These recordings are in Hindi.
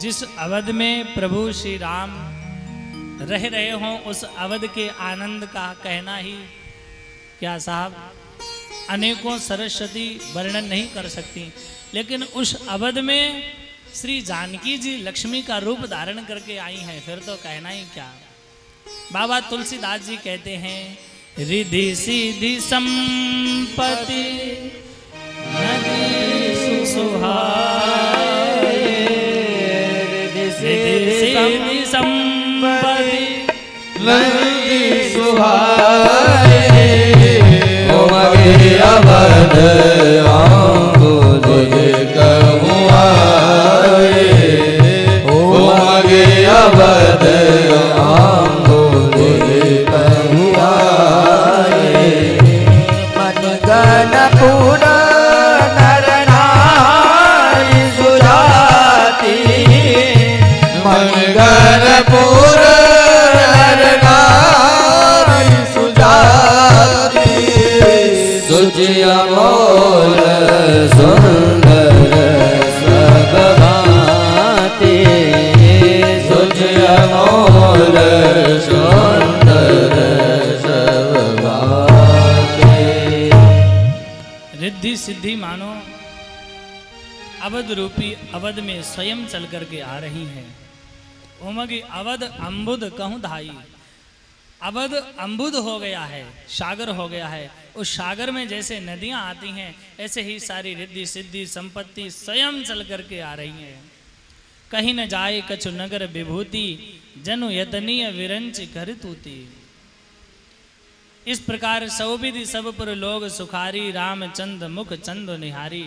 जिस अवध में प्रभु श्री राम रह रहे हों उस अवध के आनंद का कहना ही क्या साहब, अनेकों सरस्वती वर्णन नहीं कर सकती। लेकिन उस अवध में श्री जानकी जी लक्ष्मी का रूप धारण करके आई हैं, फिर तो कहना ही क्या। बाबा तुलसीदास जी कहते हैं, रिद्धि सिद्धि संपत्ति नदी सुहाए, रिद्धि सिद्धि संपत्ति नदी सुहाए, ओ मगे अवध आंगुद कहूँ आए, ओ मगे अवध आंगुद कहूँ आए, मन गण पूरा नर नारी सुजाति, मन गण पूरा नर नारी सुजाति, सुचि अमोल सुंदर सब भांति, सुचि अमोल सुंदर सब भांति। रिद्धि सिद्धि मानो अवध रूपी अवध में स्वयं चल करके आ रही हैं। उमगी अवध अम्बुद कहूँ धाई, अवध अम्बुद हो गया है, सागर हो गया है। उस सागर में जैसे नदियां आती हैं ऐसे ही सारी रिद्धि सिद्धि संपत्ति स्वयं चल करके आ रही हैं। कहीं न जाए कछु नगर विभूति, जनु यतनीय विरंच कर तूती। इस प्रकार सौविधि सब पर लोग सुखारी, रामचंद मुख चंद निहारी।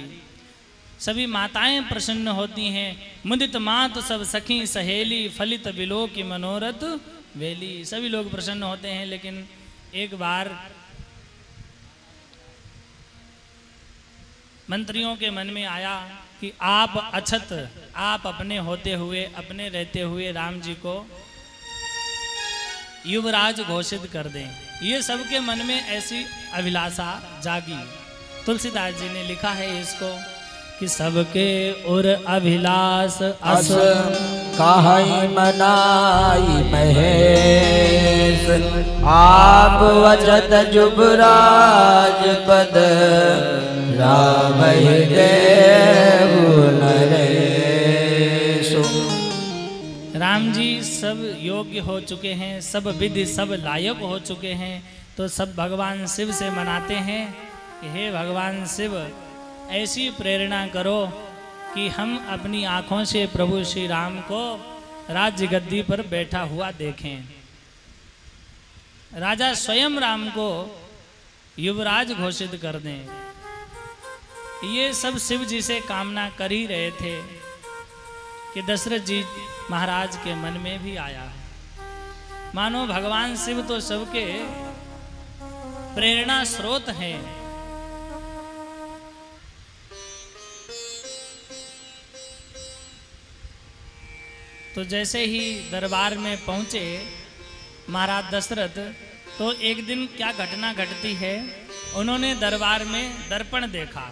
सभी माताएं प्रसन्न होती हैं, मुदित मात सब सखी सहेली, फलित विलो की मनोरथ वेली। सभी लोग प्रसन्न होते हैं। लेकिन एक बार मंत्रियों के मन में आया कि आप अछत, आप अपने होते हुए, अपने रहते हुए राम जी को युवराज घोषित कर दें। ये सबके मन में ऐसी अभिलाषा जागी। तुलसीदास जी ने लिखा है इसको कि सबके उर अभिलाष अस काहि मनाई महेश, आप वचत जुबराज पद, राम देव नरेश। राम जी सब योग्य हो चुके हैं, सब विधि सब लायक हो चुके हैं, तो सब भगवान शिव से मनाते हैं कि हे भगवान शिव, ऐसी प्रेरणा करो कि हम अपनी आँखों से प्रभु श्री राम को राज्य गद्दी पर बैठा हुआ देखें। राजा स्वयं राम को युवराज घोषित कर दें। ये सब शिव जी से कामना कर ही रहे थे कि दशरथ जी महाराज के मन में भी आया। मानो भगवान शिव तो सबके प्रेरणा स्रोत हैं। तो जैसे ही दरबार में पहुंचे महाराज दशरथ, तो एक दिन क्या घटना घटती है, उन्होंने दरबार में दर्पण देखा।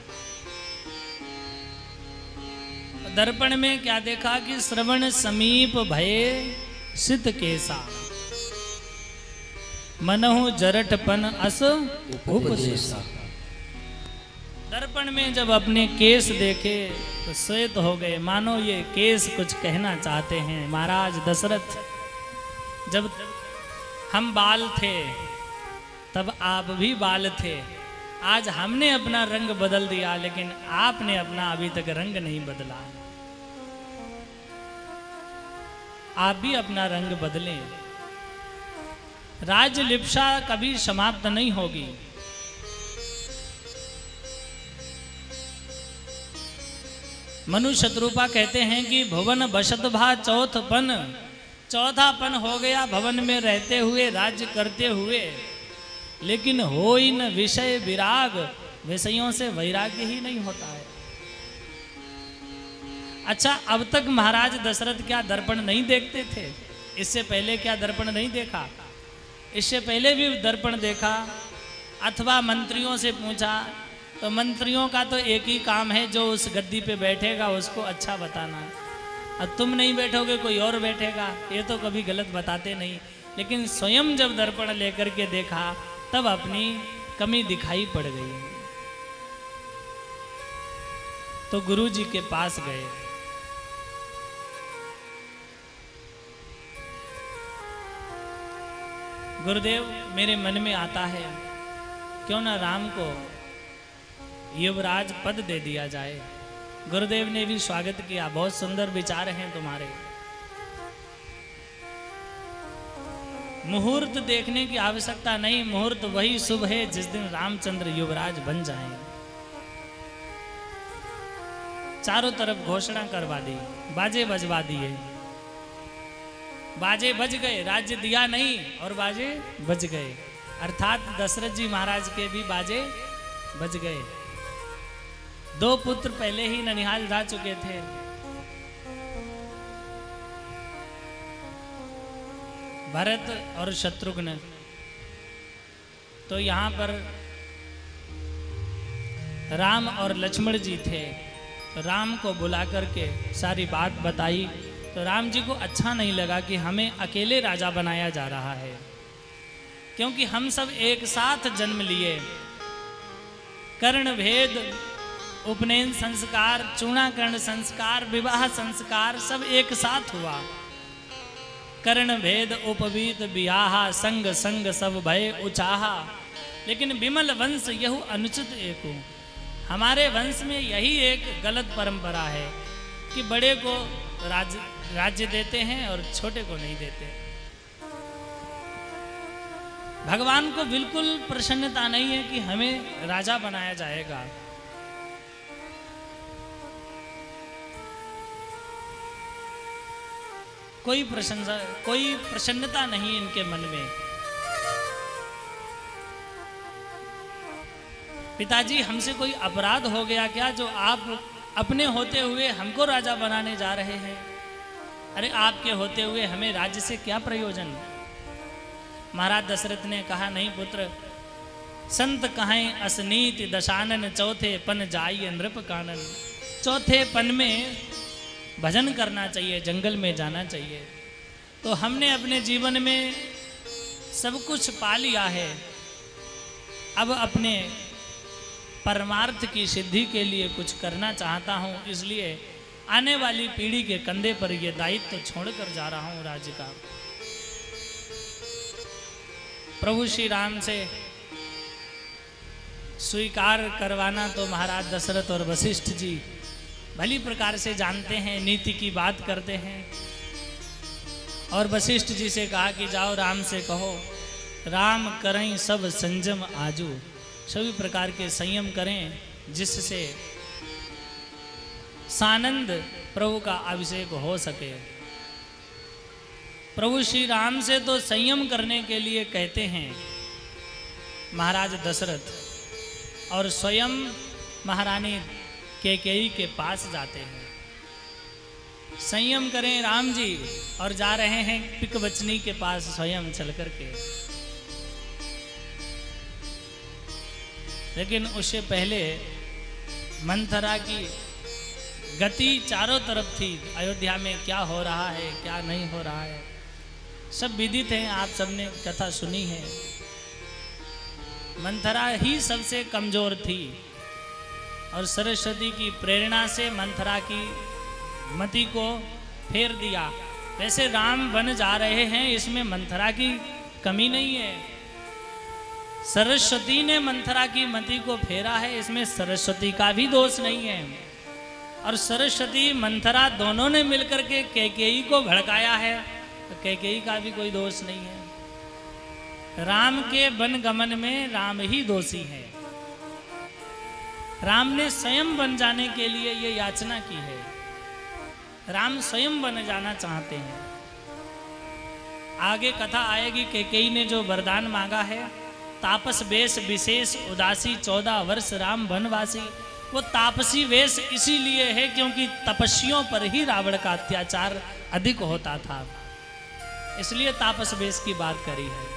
दर्पण में क्या देखा कि श्रवण समीप भये सित केसा, मनहु जरठपन अस उपदेशा। दर्पण में जब अपने केस देखे तो श्वेत हो गए, मानो ये केस कुछ कहना चाहते हैं। महाराज दशरथ, जब हम बाल थे तब आप भी बाल थे। आज हमने अपना रंग बदल दिया, लेकिन आपने अपना अभी तक रंग नहीं बदला। आप भी अपना रंग बदलें। राज्य लिप्सा कभी समाप्त नहीं होगी। मनु शत्रुपा कहते हैं कि भुवन बसत भा चौथपन, चौथापन हो गया भवन में रहते हुए, राज्य करते हुए, लेकिन होई न विषय विराग, विषयों से वैराग्य ही नहीं होता है। अच्छा, अब तक महाराज दशरथ क्या दर्पण नहीं देखते थे? इससे पहले क्या दर्पण नहीं देखा? इससे पहले भी दर्पण देखा, अथवा मंत्रियों से पूछा, तो मंत्रियों का तो एक ही काम है, जो उस गद्दी पे बैठेगा उसको अच्छा बताना। अब तुम नहीं बैठोगे कोई और बैठेगा, ये तो कभी गलत बताते नहीं। लेकिन स्वयं जब दर्पण लेकर के देखा तब अपनी कमी दिखाई पड़ गई, तो गुरु जी के पास गए। गुरुदेव, मेरे मन में आता है क्यों ना राम को युवराज पद दे दिया जाए। गुरुदेव ने भी स्वागत किया, बहुत सुंदर विचार हैं तुम्हारे। मुहूर्त देखने की आवश्यकता नहीं, मुहूर्त वही शुभ है जिस दिन रामचंद्र युवराज बन जाएं। चारों तरफ घोषणा करवा दी, बाजे बजवा दिए, बाजे बज गए, राज्य दिया नहीं और बाजे बज गए। अर्थात दशरथ जी महाराज के भी बाजे बज गए। 2 पुत्र पहले ही ननिहाल जा चुके थे। भरत और शत्रुघ्न। तो यहाँ पर राम और लक्ष्मण जी थे। तो राम को बुला करके सारी बात बताई। तो राम जी को अच्छा नहीं लगा कि हमें अकेले राजा बनाया जा रहा है, क्योंकि हम सब एक साथ जन्म लिए। कर्ण भेद, उपनयन संस्कार, चूणाकर्ण संस्कार, विवाह संस्कार सब एक साथ हुआ। कर्ण भेद उपवीत बियाहा, संग संग सब भय उचाहा। लेकिन विमल वंश यहु अनुचित एको। हमारे वंश में यही एक गलत परंपरा है कि बड़े को राज्य देते हैं और छोटे को नहीं देते। भगवान को बिल्कुल प्रसन्नता नहीं है कि हमें राजा बनाया जाएगा। कोई प्रसन्नता नहीं इनके मन में। पिताजी, हमसे कोई अपराध हो गया क्या जो आप अपने होते हुए हमको राजा बनाने जा रहे हैं? अरे आपके होते हुए हमें राज्य से क्या प्रयोजन? महाराज दशरथ ने कहा, नहीं पुत्र, संत कहें असनीति दशानन, चौथे पन जाइए नृप कानन। चौथे पन में भजन करना चाहिए, जंगल में जाना चाहिए। तो हमने अपने जीवन में सब कुछ पा लिया है, अब अपने परमार्थ की सिद्धि के लिए कुछ करना चाहता हूँ, इसलिए आने वाली पीढ़ी के कंधे पर यह दायित्व छोड़कर जा रहा हूँ राज्य का। प्रभु श्री राम से स्वीकार करवाना तो महाराज दशरथ और वशिष्ठ जी भली प्रकार से जानते हैं, नीति की बात करते हैं। और वशिष्ठ जी से कहा कि जाओ राम से कहो, राम करें सब संयम आजू। सभी प्रकार के संयम करें जिससे सानंद प्रभु का अभिषेक हो सके। प्रभु श्री राम से तो संयम करने के लिए कहते हैं महाराज दशरथ, और स्वयं महारानी कैकेयी के पास जाते हैं। संयम करें राम जी, और जा रहे हैं पिकवचनी के पास स्वयं चल करके। लेकिन उससे पहले मंथरा की गति चारों तरफ थी। अयोध्या में क्या हो रहा है, क्या नहीं हो रहा है, सब विदित हैं, आप सबने कथा सुनी है। मंथरा ही सबसे कमजोर थी और सरस्वती की प्रेरणा से मंथरा की मति को फेर दिया। वैसे राम बन जा रहे हैं, इसमें मंथरा की कमी नहीं है। सरस्वती ने मंथरा की मति को फेरा है, इसमें सरस्वती का भी दोष नहीं है। और सरस्वती मंथरा दोनों ने मिलकर के कैकेयी को भड़काया है, तो कैकेयी का भी कोई दोष नहीं है। राम के वन गमन में राम ही दोषी है। राम ने स्वयं बन जाने के लिए ये याचना की है। राम स्वयं बन जाना चाहते हैं। आगे कथा आएगी, कैकेयी ने जो वरदान मांगा है, तापस वेश विशेष उदासी 14 वर्ष राम वनवासी। वो तापसी वेश इसीलिए है क्योंकि तपस्वियों पर ही रावण का अत्याचार अधिक होता था, इसलिए तापस वेश की बात करी है।